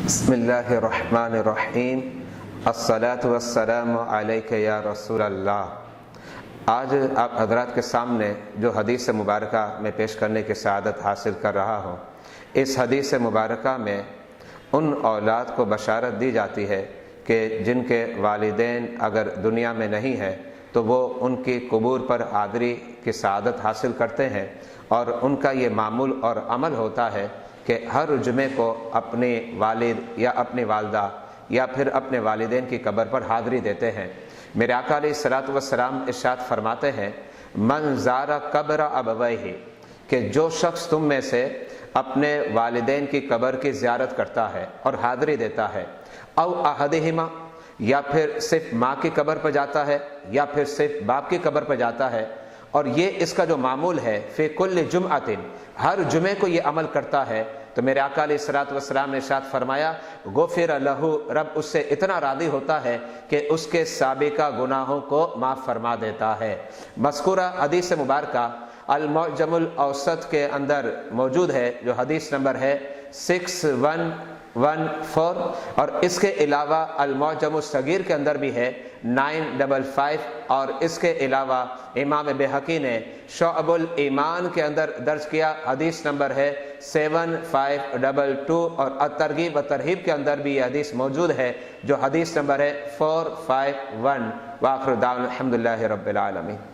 بسم اللہ الرحمن الرحیم الصلاۃ والسلام علیک یا رسول اللہ۔ آج آپ حضرات کے سامنے جو حدیث مبارکہ میں پیش کرنے کی سعادت حاصل کر رہا ہوں، اس حدیث مبارکہ میں ان اولاد کو بشارت دی جاتی ہے کہ جن کے والدین اگر دنیا میں نہیں ہیں تو وہ ان کی قبور پر حاضری کی سعادت حاصل کرتے ہیں، اور ان کا یہ معمول اور عمل ہوتا ہے کہ ہر جمعے کو اپنے والد یا اپنی والدہ یا پھر اپنے والدین کی قبر پر حاضری دیتے ہیں۔ میرے آقا علیہ الصلوۃ والسلام ارشاد فرماتے ہیں، من زار قبر ابویہ، کہ جو شخص تم میں سے اپنے والدین کی قبر کی زیارت کرتا ہے اور حاضری دیتا ہے، او احدہما، یا پھر صرف ماں کی قبر پر جاتا ہے یا پھر صرف باپ کی قبر پر جاتا ہے، اور یہ اس کا جو معمول ہے فی کل جمعۃ، ہر جمعے کو یہ عمل کرتا ہے، تو میرے آقا علیہ الصلوۃ والسلام نے ارشاد فرمایا، غفر لہ، رب اس سے اتنا راضی ہوتا ہے کہ اس کے سابقہ گناہوں کو معاف فرما دیتا ہے۔ مذکورہ حدیث مبارکہ المعجم الاوسط کے اندر موجود ہے، جو حدیث نمبر ہے 6114، اور اس کے علاوہ المعجم الصغیر کے اندر بھی ہے 955، اور اس کے علاوہ امام بہقی نے شعب الایمان کے اندر درج کیا، حدیث نمبر ہے 7522، اور الترغیب و ترہیب کے اندر بھی یہ حدیث موجود ہے، جو حدیث نمبر ہے 451۔ وآخر دعوانا الحمدللہ رب العالمین۔